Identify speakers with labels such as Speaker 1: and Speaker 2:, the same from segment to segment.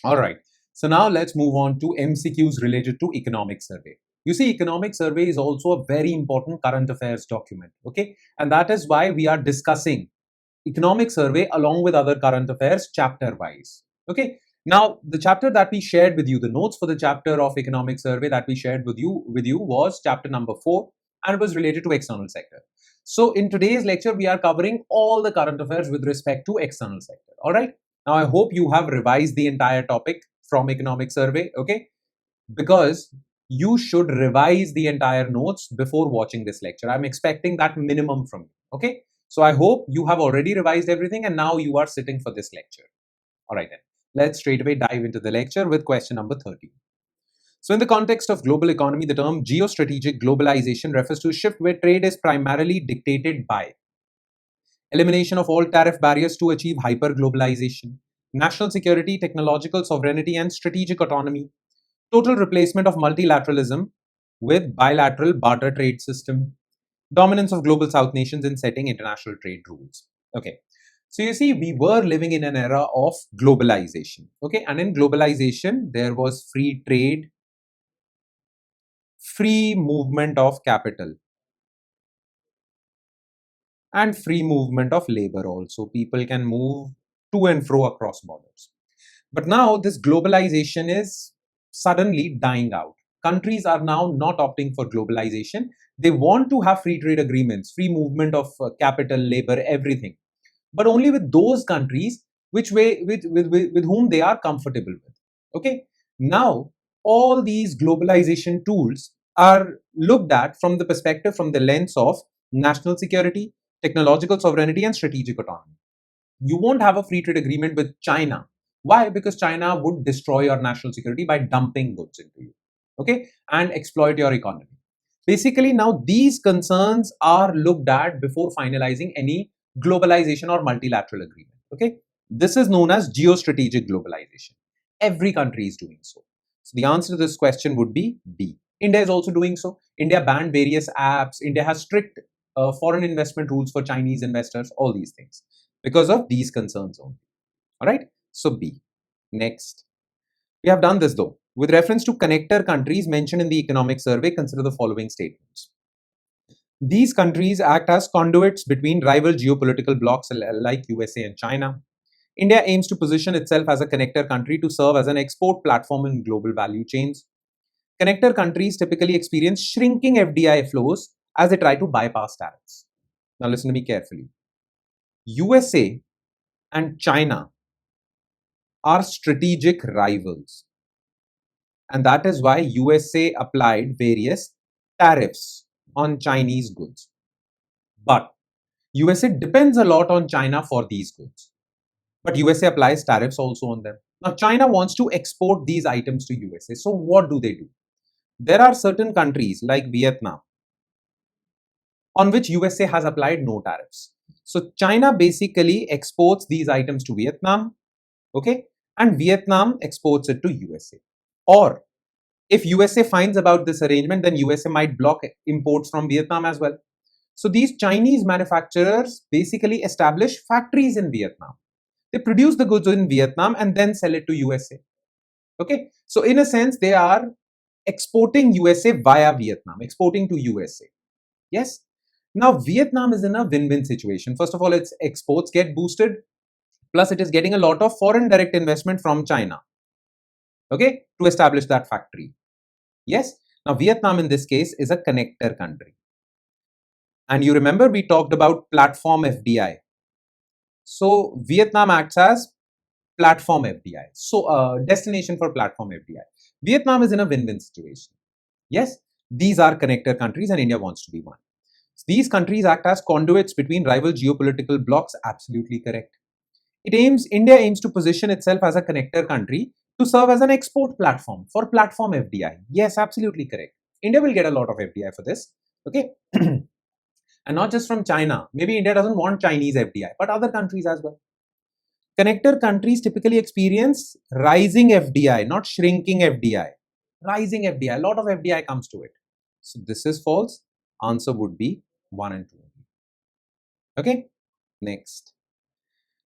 Speaker 1: Alright, so now let's move on to MCQs related to economic survey. You see, economic survey is also a very important current affairs document, okay? And that is why we are discussing economic survey along with other current affairs chapter wise, okay? Now, the chapter that we shared with you, the notes for the chapter of economic survey that we shared with you was chapter number 4, and it was related to external sector. So in today's lecture, we are covering all the current affairs with respect to external sector, all right? Now, I hope you have revised the entire topic from economic survey, okay? Because you should revise the entire notes before watching this lecture. I'm expecting that minimum from you, okay? So I hope you have already revised everything and now you are sitting for this lecture. All right then, let's straight away dive into the lecture with question number 30. So in the context of global economy, the term geostrategic globalization refers to a shift where trade is primarily dictated by elimination of all tariff barriers to achieve hyper-globalization, national security, technological sovereignty, and strategic autonomy, total replacement of multilateralism with bilateral barter trade system, dominance of global South nations in setting international trade rules. Okay, so you see, we were living in an era of globalization. Okay, and in globalization, there was free trade, free movement of capital, and free movement of labor also. People can move to and fro across borders. But now this globalization is suddenly dying out. Countries are now not opting for globalization. They want to have free trade agreements, free movement of capital, labor, everything, but only with those countries with whom they are comfortable with. Okay. Now, all these globalization tools are looked at from the perspective, from the lens of national security, technological sovereignty, and strategic autonomy. You won't have a free trade agreement with China. Why? Because China would destroy your national security by dumping goods into you, okay, and exploit your economy. Basically, now these concerns are looked at before finalizing any globalization or multilateral agreement, okay. This is known as geostrategic globalization. Every country is doing so. So the answer to this question would be B. India is also doing so. India banned various apps. India has strict foreign investment rules for Chinese investors, all these things, because of these concerns only. All right. So B. Next. We have done this though. With reference to connector countries mentioned in the economic survey, consider the following statements. These countries act as conduits between rival geopolitical blocs like USA and China. India aims to position itself as a connector country to serve as an export platform in global value chains. Connector countries typically experience shrinking FDI flows as they try to bypass tariffs. Now listen to me carefully. USA and China are strategic rivals. And that is why USA applied various tariffs on Chinese goods. But USA depends a lot on China for these goods. But USA applies tariffs also on them. Now, China wants to export these items to USA. So what do? There are certain countries like Vietnam on which USA has applied no tariffs. So China basically exports these items to Vietnam, okay, and Vietnam exports it to USA. Or if USA finds about this arrangement, then USA might block imports from Vietnam as well. So these Chinese manufacturers basically establish factories in Vietnam. They produce the goods in Vietnam and then sell it to USA. Okay, so in a sense, they are exporting USA via Vietnam, exporting to USA. Yes. Now, Vietnam is in a win-win situation. First of all, its exports get boosted, plus it is getting a lot of foreign direct investment from China, okay, to establish that factory. Yes. Now, Vietnam in this case is a connector country. And you remember we talked about platform FDI. So, Vietnam acts as platform FDI. So, destination for platform FDI. Vietnam is in a win-win situation. Yes, these are connector countries and India wants to be one. These countries act as conduits between rival geopolitical blocs. Absolutely correct. India aims to position itself as a connector country to serve as an export platform for platform FDI. Yes, absolutely correct. India will get a lot of FDI for this. Okay. And not just from China. Maybe India doesn't want Chinese FDI, but other countries as well. Connector countries typically experience rising FDI, not shrinking FDI. Rising FDI. A lot of FDI comes to it. So this is false. Answer would be 1 and 2. Okay. Next.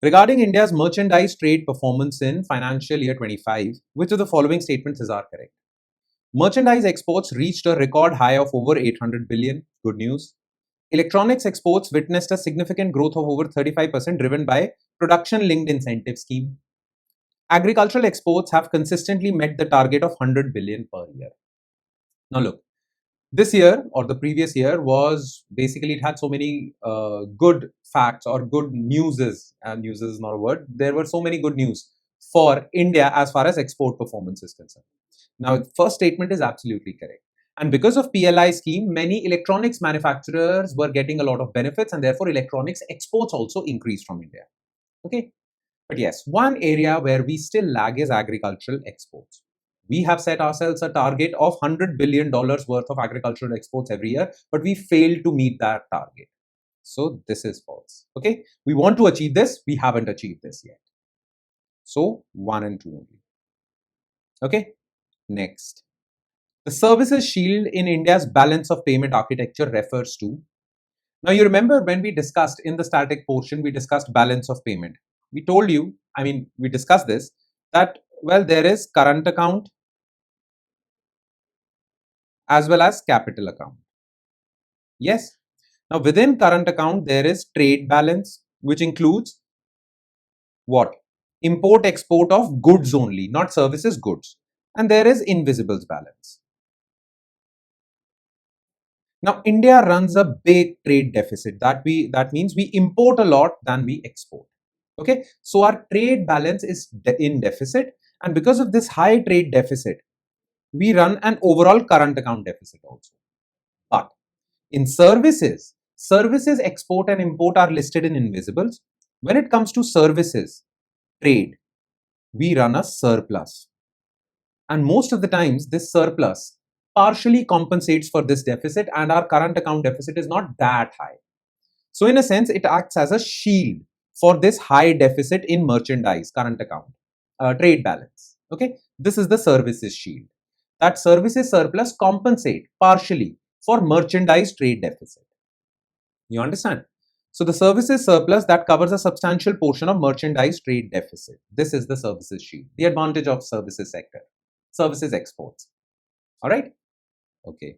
Speaker 1: Regarding India's merchandise trade performance in financial year 25, which of the following statements is are correct? Merchandise exports reached a record high of over 800 billion. Good news. Electronics exports witnessed a significant growth of over 35% driven by production-linked incentive scheme. Agricultural exports have consistently met the target of 100 billion per year. Now look, this year or the previous year was basically, it had so many good facts or good newses, and news is not a word. There were so many good news for India as far as export performance is concerned. Now, the first statement is absolutely correct. And because of PLI scheme, many electronics manufacturers were getting a lot of benefits, and therefore electronics exports also increased from India. Okay. But yes, one area where we still lag is agricultural exports. We have set ourselves a target of $100 billion worth of agricultural exports every year, but we failed to meet that target. So this is false. Okay. We want to achieve this. We haven't achieved this yet. So 1 and 2 only. Okay. Next. The services shield in India's balance of payment architecture refers to. Now you remember when we discussed in the static portion, we discussed balance of payment. We told you, we discussed this, that, well, there is current account as well as capital account. Yes. Now within current account, there is trade balance, which includes what? Import export of goods only, not services, goods. And there is invisibles balance. Now India runs a big trade deficit. That means we import a lot than we export. Okay, so our trade balance is in deficit, and because of this high trade deficit, we run an overall current account deficit also. But in services export and import are listed in invisibles. When it comes to services trade, we run a surplus, and most of the times this surplus partially compensates for this deficit, and our current account deficit is not that high. So in a sense, it acts as a shield for this high deficit in merchandise current account trade balance. Okay, this is the services shield. That services surplus compensate partially for merchandise trade deficit. You understand? So the services surplus that covers a substantial portion of merchandise trade deficit. This is the services shield. The advantage of services sector, services exports. All right. Okay.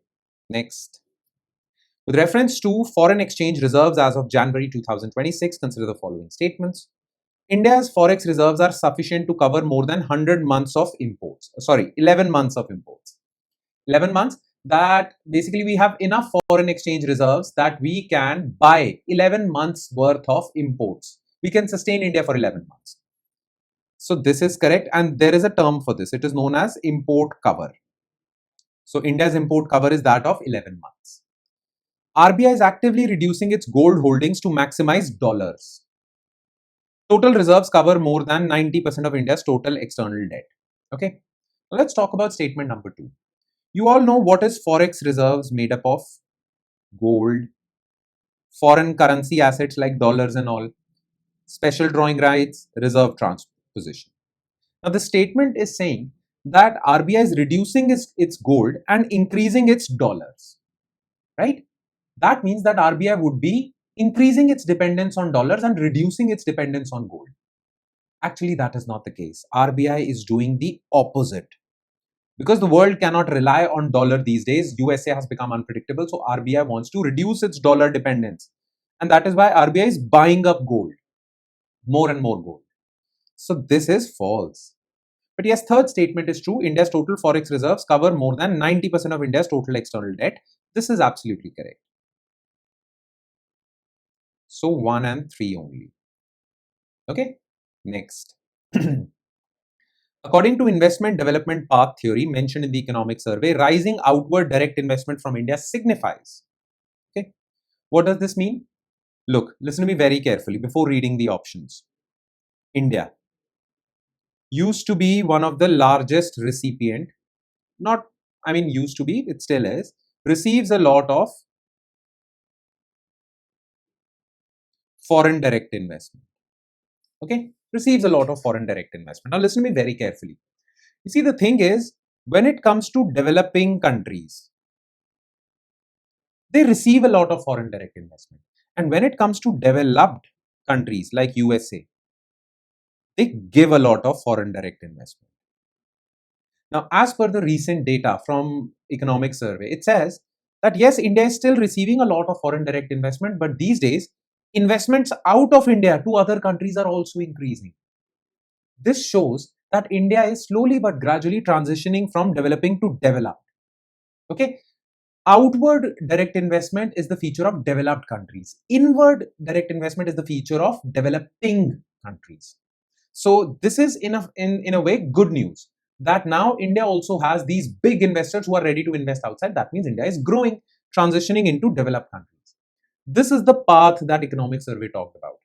Speaker 1: Next. With reference to foreign exchange reserves as of January 2026, consider the following statements. India's forex reserves are sufficient to cover more than 100 months of imports. 11 months of imports. 11 months, that basically we have enough foreign exchange reserves that we can buy 11 months worth of imports. We can sustain India for 11 months. So this is correct, and there is a term for this. It is known as import cover. So India's import cover is that of 11 months. RBI is actively reducing its gold holdings to maximize dollars. Total reserves cover more than 90% of India's total external debt. Okay, now let's talk about statement number 2. You all know what is forex reserves made up of? Gold, foreign currency assets like dollars and all, special drawing rights, reserve transposition. Now the statement is saying that RBI is reducing its gold and increasing its dollars, right? That means that RBI would be increasing its dependence on dollars and reducing its dependence on gold. Actually, that is not the case. RBI is doing the opposite. Because the world cannot rely on dollar these days, USA has become unpredictable, so RBI wants to reduce its dollar dependence. And that is why RBI is buying up gold, more and more gold. So this is false. But yes, third statement is true. India's total forex reserves cover more than 90% of India's total external debt. This is absolutely correct. So 1 and 3 only. Okay, next. According to investment development path theory mentioned in the economic survey, rising outward direct investment from India signifies. Okay, what does this mean? Look, listen to me very carefully before reading the options. India used to be one of the largest recipient, used to be, it still is, receives a lot of foreign direct investment. Okay, receives a lot of foreign direct investment. Now listen to me very carefully. You see, the thing is, when it comes to developing countries, they receive a lot of foreign direct investment. And when it comes to developed countries like USA, they give a lot of foreign direct investment. Now, as per the recent data from Economic Survey, it says that yes, India is still receiving a lot of foreign direct investment, but these days, investments out of India to other countries are also increasing. This shows that India is slowly but gradually transitioning from developing to developed. Okay. Outward direct investment is the feature of developed countries. Inward direct investment is the feature of developing countries. So this is in a way good news that now India also has these big investors who are ready to invest outside. That means India is growing, transitioning into developed countries. This is the path that Economic Survey talked about.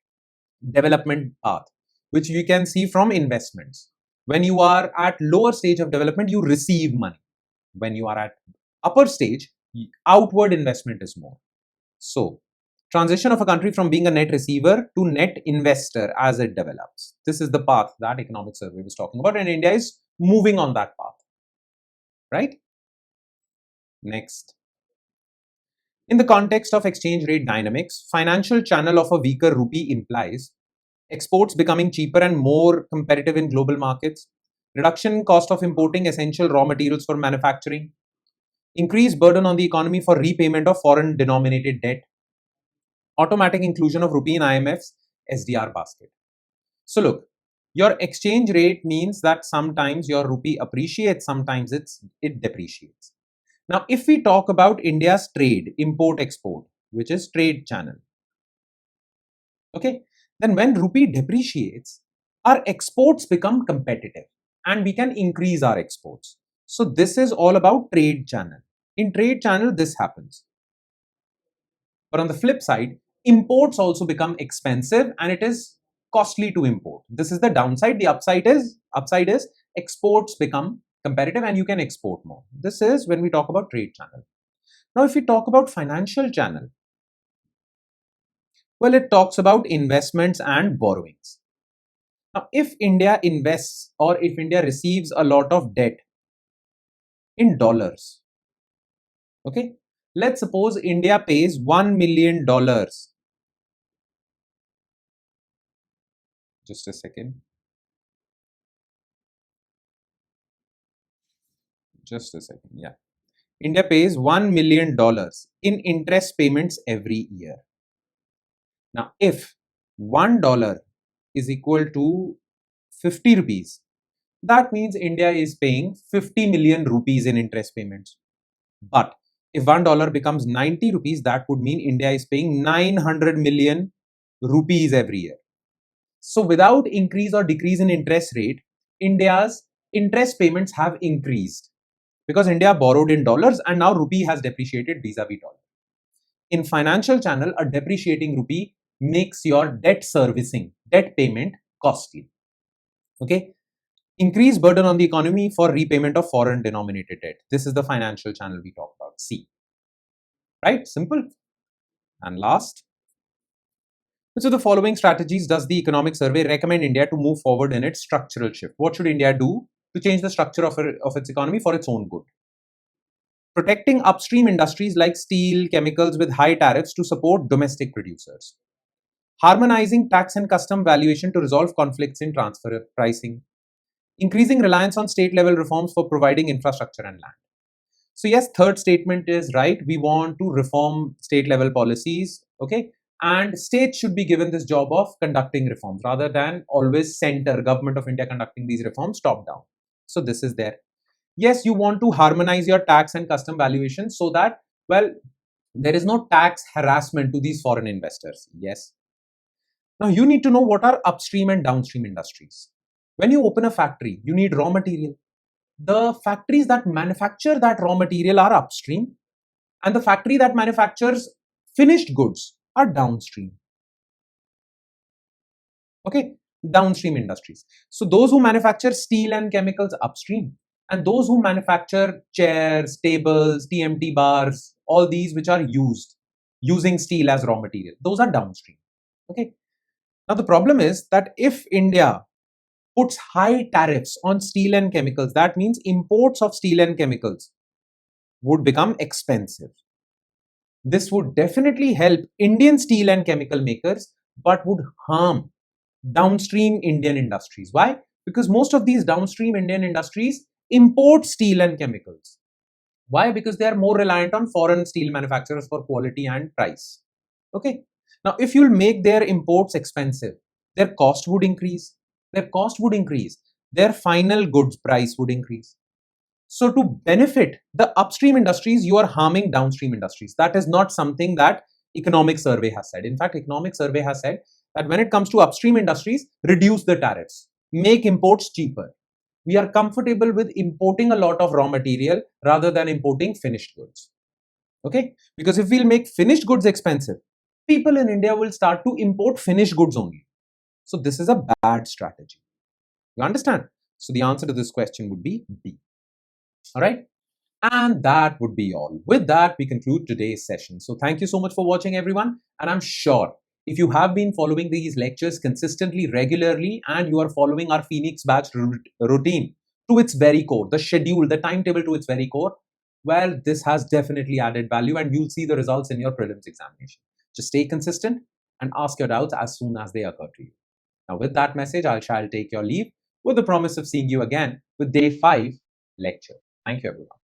Speaker 1: Development path, which you can see from investments. When you are at lower stage of development, you receive money. When you are at upper stage, outward investment is more. So, transition of a country from being a net receiver to net investor as it develops. This is the path that Economic Survey was talking about, and India is moving on that path. Right? Next. In the context of exchange rate dynamics, financial channel of a weaker rupee implies exports becoming cheaper and more competitive in global markets, reduction in cost of importing essential raw materials for manufacturing, increased burden on the economy for repayment of foreign denominated debt, automatic inclusion of rupee in IMF's SDR basket. So look, your exchange rate means that sometimes your rupee appreciates, sometimes it depreciates. Now, if we talk about India's trade, import-export, which is trade channel, okay, then when rupee depreciates, our exports become competitive and we can increase our exports. So this is all about trade channel. In trade channel, this happens. But on the flip side, imports also become expensive and it is costly to import. This is the downside. The upside is exports become competitive and you can export more. This is when we talk about trade channel. Now, if we talk about financial channel, well, it talks about investments and borrowings. Now, if India invests or if India receives a lot of debt in dollars, okay, let's suppose India pays $1 million. Just a second. Just a second. Yeah. India pays $1 million in interest payments every year. Now, if $1 is equal to 50 rupees, that means India is paying 50 million rupees in interest payments. But if $1 becomes 90 rupees, that would mean India is paying 900 million rupees every year. So without increase or decrease in interest rate, India's interest payments have increased because India borrowed in dollars and now rupee has depreciated vis-a-vis dollar. In financial channel, a depreciating rupee makes your debt servicing, debt payment costly. Okay. Increased burden on the economy for repayment of foreign denominated debt. This is the financial channel we talk about. C. Right? Simple. And last, which of the following strategies does the Economic Survey recommend India to move forward in its structural shift? What should India do to change the structure of its economy for its own good? Protecting upstream industries like steel, chemicals with high tariffs to support domestic producers. Harmonizing tax and custom valuation to resolve conflicts in transfer pricing. Increasing reliance on state level reforms for providing infrastructure and land. So yes, third statement is right. We want to reform state level policies, okay? And states should be given this job of conducting reforms rather than always center, government of India conducting these reforms top down. So this is there. Yes, you want to harmonize your tax and custom valuation so that, well, there is no tax harassment to these foreign investors. Yes. Now you need to know what are upstream and downstream industries. When you open a factory, you need raw material. The factories that manufacture that raw material are upstream, and the factory that manufactures finished goods are downstream. Okay, downstream industries. So those who manufacture steel and chemicals upstream, and those who manufacture chairs, tables, TMT bars, all these which are using steel as raw material, those are downstream. Okay. Now the problem is that if India puts high tariffs on steel and chemicals, that means imports of steel and chemicals would become expensive. This would definitely help Indian steel and chemical makers, but would harm downstream Indian industries. Why? Because most of these downstream Indian industries import steel and chemicals. Why? Because they are more reliant on foreign steel manufacturers for quality and price. Okay. Now, if you'll make their imports expensive, their cost would increase. Their cost would increase. Their final goods price would increase. So to benefit the upstream industries, you are harming downstream industries. That is not something that economic survey has said. In fact, economic survey has said that when it comes to upstream industries, reduce the tariffs, make imports cheaper. We are comfortable with importing a lot of raw material rather than importing finished goods. Okay, because if we'll make finished goods expensive, people in India will start to import finished goods only. So this is a bad strategy. You understand? So the answer to this question would be B. All right. And that would be all. With that, we conclude today's session. So thank you so much for watching, everyone. And I'm sure if you have been following these lectures consistently, regularly, and you are following our Phoenix batch routine to its very core, the schedule, the timetable to its very core, well, this has definitely added value and you'll see the results in your prelims examination. Just stay consistent and ask your doubts as soon as they occur to you. Now, with that message, I shall take your leave with the promise of seeing you again with day 5 lecture. Thank you, everyone.